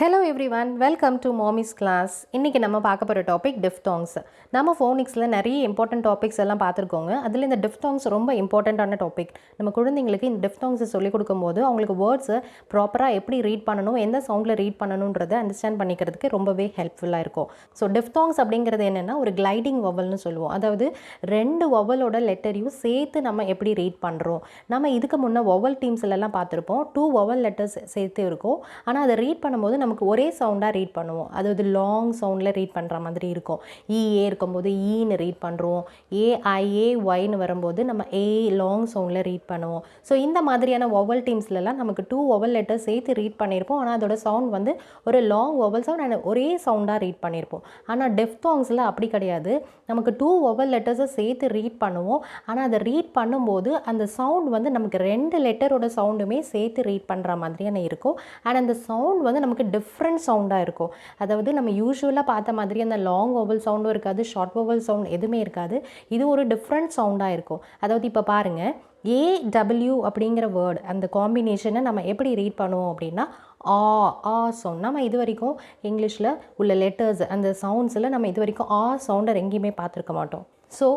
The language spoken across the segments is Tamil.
Hello everyone, welcome to Mommy's class. இன்னைக்கு நம்ம பார்க்க போற டாபிக் diphthongs. நம்ம ஃபோனிக்ஸ்ல நிறைய இம்பார்ட்டன்ட் டாபிக்ஸ் எல்லாம் பார்த்திருக்கோங்க. அதுல இந்த diphthongs ரொம்ப இம்பார்ட்டன்ட்டான டாபிக். நம்ம குழந்தைகளுக்கு இந்த diphthongs சொல்லி கொடுக்கும்போது அவங்களுக்கு வேர்ட்ஸ் ப்ராப்பரா எப்படி ரீட் பண்ணனும், எந்த சவுண்ட்ல ரீட் பண்ணனும்ன்றதை அண்டர்ஸ்டாண்ட் பண்ணிக்கிறதுக்கு ரொம்பவே ஹெல்ப்ஃபுல்லா இருக்கும். சோ diphthongs அப்படிங்கிறது என்னன்னா ஒரு கிளைடிங் வவல்னு சொல்லுவோம். அதாவது ரெண்டு வவலோட லெட்டரையும் சேர்த்து நம்ம எப்படி ரீட் பண்றோம். நம்ம இதுக்கு முன்ன வவல் டீம்ஸ்ல எல்லாம் பார்த்திருப்போம். 2 வவல் லெட்டர்ஸ் சேர்த்து இருக்கும். ஆனா அதை ரீட் பண்ணும்போது நமக்கு ஒரே சவுண்டாக ரீட் பண்ணுவோம். அதாவது லாங் சவுண்டில் ரீட் பண்ணுற மாதிரி இருக்கும். ஏ இருக்கும்போது ஈன்னு ரீட் பண்ணுறோம். ஒய்னு வரும்போது நம்ம ஏ லாங் சவுண்டில் ரீட் பண்ணுவோம். ஸோ இந்த மாதிரியான வவல் டீம்ஸ்லலாம் நமக்கு 2 வவல் லெட்டர் சேர்த்து ரீட் பண்ணியிருப்போம். ஆனால் அதோட சவுண்ட் வந்து ஒரு லாங் வவல் சவுண்ட் அண்ட் ஒரே சவுண்டாக ரீட் பண்ணியிருப்போம். ஆனால் diphthongsல அப்படி கிடையாது. நமக்கு 2 வவல் லெட்டர்ஸை சேர்த்து ரீட் பண்ணுவோம். ஆனால் அதை ரீட் பண்ணும்போது அந்த சவுண்ட் வந்து நமக்கு 2 லெட்டரோட சவுண்டுமே சேர்த்து ரீட் பண்ணுற மாதிரியான இருக்கும். அண்ட் அந்த சவுண்ட் வந்து நமக்கு டிஃப்ரெண்ட் சவுண்டாக இருக்கும். அதாவது நம்ம யூஸ்வலாக பார்த்த மாதிரி அந்த லாங் வவல் சவுண்டும் இருக்காது, ஷார்ட் வவல் சவுண்ட் எதுவுமே இருக்காது. இது ஒரு டிஃப்ரெண்ட் சவுண்டாக இருக்கும். அதாவது இப்போ பாருங்கள், ஏடபிள்யூ அப்படிங்கிற வேர்டு அந்த காம்பினேஷனை நம்ம எப்படி ரீட் பண்ணுவோம் அப்படின்னா ஆ சவுண்ட். நம்ம இது வரைக்கும் இங்கிலீஷில் உள்ள லெட்டர்ஸ் அந்த சவுண்ட்ஸில் நம்ம இது வரைக்கும் சவுண்டை எங்கேயுமே பார்த்துருக்க மாட்டோம். ஸோ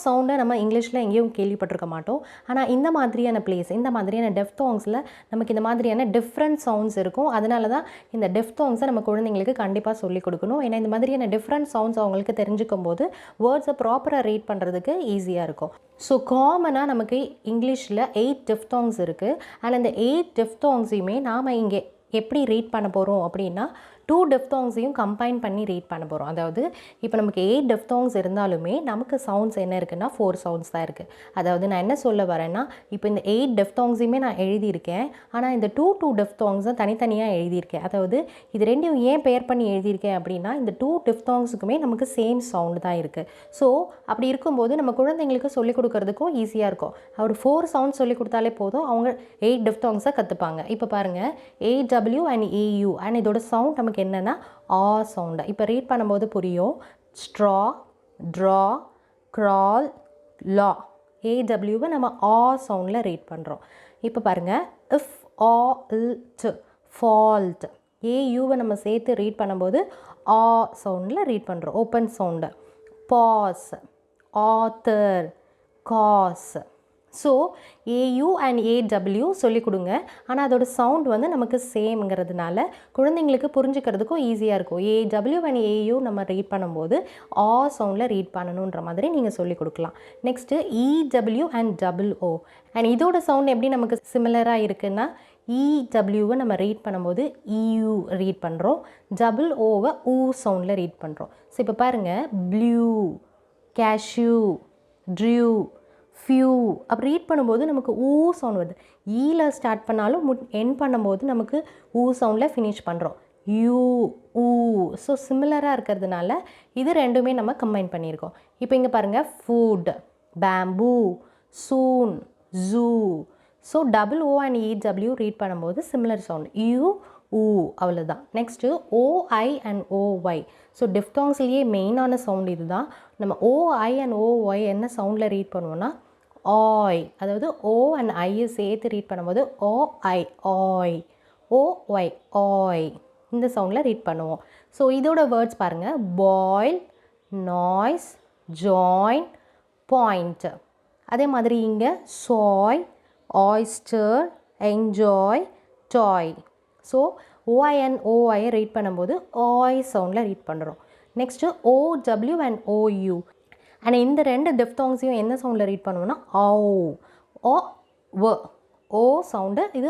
சவுண்டை நம்ம இங்கிலீஷில் எங்கேயும் கேள்விப்பட்டிருக்க மாட்டோம். ஆனால் இந்த மாதிரியான இந்த மாதிரியான diphthongஸில் நமக்கு இந்த மாதிரியான டிஃப்ரெண்ட் சவுண்ட்ஸ் இருக்கும். அதனால தான் இந்த diphthongஸை நம்ம குழந்தைங்களுக்கு கண்டிப்பாக சொல்லிக் கொடுக்கணும். ஏன்னா இந்த மாதிரியான டிஃப்ரெண்ட் சவுண்ட்ஸ் அவங்களுக்கு தெரிஞ்சுக்கும் போது வேர்ட்ஸை ப்ராப்பராக ரீட் பண்ணுறதுக்கு ஈஸியாக இருக்கும். ஸோ காமனாக நமக்கு இங்கிலீஷில் 8 diphthongs இருக்குது. அண்ட் அந்த 8 diphthongஸையுமே நாம் இங்கே எப்படி ரீட் பண்ண போகிறோம் அப்படின்னா 2 diphthongஸையும் கம்பைன் பண்ணி ரீட் பண்ண போகிறோம். அதாவது இப்போ நமக்கு 8 diphthongs இருந்தாலுமே நமக்கு சவுண்ட்ஸ் என்ன இருக்குன்னா 4 சவுண்ட்ஸ் தான் இருக்குது. அதாவது நான் என்ன சொல்ல வரேன்னா, இப்போ இந்த 8 diphthongஸையுமே நான் எழுதியிருக்கேன். ஆனால் இந்த 2 diphthongs தனித்தனியாக எழுதியிருக்கேன். அதாவது இது ரெண்டையும் ஏன் பெயர் பண்ணி எழுதியிருக்கேன் அப்படின்னா இந்த 2 diphthongஸுக்குமே நமக்கு சேம் சவுண்டு தான் இருக்குது. ஸோ அப்படி இருக்கும்போது நம்ம குழந்தைங்களுக்கு சொல்லிக் கொடுக்கறதுக்கும் ஈஸியாக இருக்கும். ஒரு 4 சவுண்ட் சொல்லிக் கொடுத்தாலே போதும், அவங்க 8 diphthongஸை கற்றுப்பாங்க. இப்போ பாருங்கள், ஏடபிள்யூ அண்ட் ஏயூ அண்ட் இதோட சவுண்ட் நமக்கு என்னன்னா சவுண்டு. இப்போ ரீட் பண்ணும்போது புரியும். ஸ்ட்ரா, ட்ரா, கிரால், லா. ஏடபிள்யூவை நம்ம சவுண்டில் ரீட் பண்ணுறோம். இப்போ பாருங்கள், இஃப், ஃபால்ட். ஏயூவை நம்ம சேர்த்து ரீட் பண்ணும்போது சவுண்டில் ரீட் பண்ணுறோம், open sound. Pause, author, cause. So A U and A W சொல்லிக் கொடுங்க. ஆனால் அதோட சவுண்ட் வந்து நமக்கு சேம்ங்கிறதுனால குழந்தைங்களுக்கு புரிஞ்சுக்கிறதுக்கும் ஈஸியாக இருக்கும். ஏடபிள்யூ அண்ட் ஏயூ நம்ம ரீட் பண்ணும்போது சவுண்டில் ரீட் பண்ணணுன்ற மாதிரி நீங்கள் சொல்லிக் கொடுக்கலாம். Next E W and double O. And இதோட சவுண்ட் எப்படி நமக்கு சிமிலராக இருக்குன்னா இடபிள்யூவை நம்ம ரீட் பண்ணும்போது இயூ ரீட் பண்ணுறோம், டபுள் ஓவை சவுண்டில் ரீட் பண்ணுறோம். ஸோ இப்போ பாருங்கள், ப்ளூ, கேஷ்யூ, ட்ரியூ, ஃபியூ. அப்படி ரீட் பண்ணும்போது நமக்கு சவுண்ட் வருது. ஈல ஸ்டார்ட் பண்ணாலும் எண்ட் பண்ணும்போது நமக்கு சவுண்டில் ஃபினிஷ் பண்ணுறோம். யூ, ஸோ சிமிலராக இருக்கிறதுனால இது ரெண்டுமே நம்ம கம்பைன் பண்ணியிருக்கோம். இப்போ இங்கே பாருங்கள், foot, bamboo, soon, zoo. So double O and E W read பண்ணும்போது சிமிலர் சவுண்ட் யூ, அவ்வளோதான். Next O I and O Y. So டிஃப்தாங்ஸ்லேயே மெயினான சவுண்ட் இது தான். நம்ம ஓஐ அண்ட் ஓஒய் என்ன சவுண்டில் ரீட் பண்ணுவோன்னா ஆய். அதாவது ஓ அண்ட் ஐயை சேர்த்து ரீட் பண்ணும்போது ஓஐ, ஆய், ஓஒய், ஆய். இந்த சவுண்டில் ரீட் பண்ணுவோம். ஸோ இதோட வேர்ட்ஸ் பாருங்கள், பாயில், நாய்ஸ், ஜாயின், பாயிண்ட். அதே மாதிரி இங்கே soy, oyster, enjoy, toy. So O I and ஓஐயை ரீட் பண்ணும்போது ஆய் சவுண்டில் ரீட் பண்ணுறோம். Next O W and O U. And இந்த 2 diphthongஸையும் என்ன சவுண்டில் ரீட் பண்ணுவோன்னா ஓ சவுண்டு, இது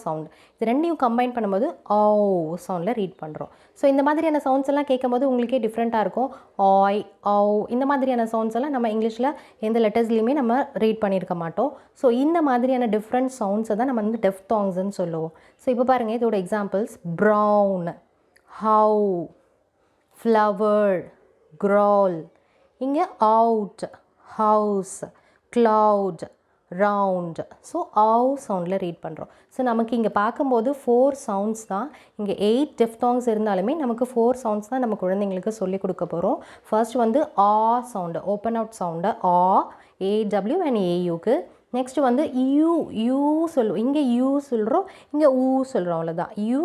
சவுண்டு. இது ரெண்டையும் கம்பைன் பண்ணும்போது சவுண்டில் ரீட் பண்ணுறோம். ஸோ இந்த மாதிரியான சவுண்ட்ஸ் எல்லாம் கேட்கும்போது உங்களுக்கே டிஃப்ரெண்ட்டாக இருக்கும். ஆய், இந்த மாதிரியான சவுண்ட்ஸ் எல்லாம் நம்ம இங்கிலீஷில் எந்த லெட்டர்ஸ்லையுமே நம்ம ரீட் பண்ணியிருக்க மாட்டோம். ஸோ இந்த மாதிரியான டிஃப்ரெண்ட் சவுண்ட்ஸை தான் நம்ம வந்து diphthongஸ்ன்னு சொல்லுவோம். ஸோ இப்போ பாருங்கள், இதோட examples brown, how, flower, crawl. இங்கே out, house, cloud, round. So சவுண்டில் ரீட் பண்ணுறோம். ஸோ நமக்கு இங்கே பார்க்கும்போது 4 சவுண்ட்ஸ் தான். இங்கே 8 diphthongs இருந்தாலுமே நமக்கு 4 சவுண்ட்ஸ் தான் நம்ம குழந்தைங்களுக்கு சொல்லிக் கொடுக்க போகிறோம். ஃபர்ஸ்ட் வந்து sound, open out sound A W and ஏயூக்கு. நெக்ஸ்ட் வந்து யூ சொல்லுவோம். இங்கே யூ சொல்கிறோம், இங்கே சொல்கிறோம், அவ்வளோதான். யூ,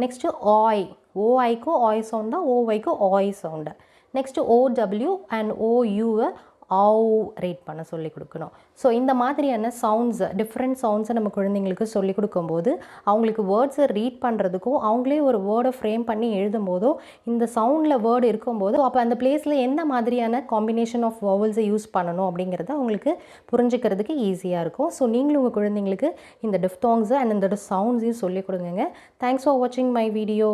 நெக்ஸ்ட்டு ஆய், ஓஐக்கு ஆய் சவுண்ட் தான், ஓவைக்கு ஆய் சவுண்டு. நெக்ஸ்ட்டு ஓடபிள்யூ அண்ட் ஓயூவை ஆவ் ரீட் பண்ண சொல்லி கொடுக்கணும். ஸோ இந்த மாதிரியான சவுண்ட்ஸு, டிஃப்ரெண்ட் சவுண்ட்ஸை நம்ம குழந்தைங்களுக்கு சொல்லிக் கொடுக்கும்போது அவங்களுக்கு வேர்ட்ஸை ரீட் பண்ணுறதுக்கும் அவங்களே ஒரு வேர்டை ஃப்ரேம் பண்ணி எழுதும்போதோ இந்த சவுண்டில் வேர்டு இருக்கும்போது அப்போ அந்த பிளேஸில் எந்த மாதிரியான காம்பினேஷன் ஆஃப் வவல்ஸை யூஸ் பண்ணணும் அப்படிங்கிறத அவங்களுக்கு புரிஞ்சுக்கிறதுக்கு ஈஸியாக இருக்கும். ஸோ நீங்களும் உங்கள் குழந்தைங்களுக்கு இந்த டிஃப்தாங்ஸை அண்ட் இந்த சவுண்ட்ஸையும் சொல்லிக் கொடுங்க. தேங்க்ஸ் ஃபார் வாட்சிங் மை வீடியோ.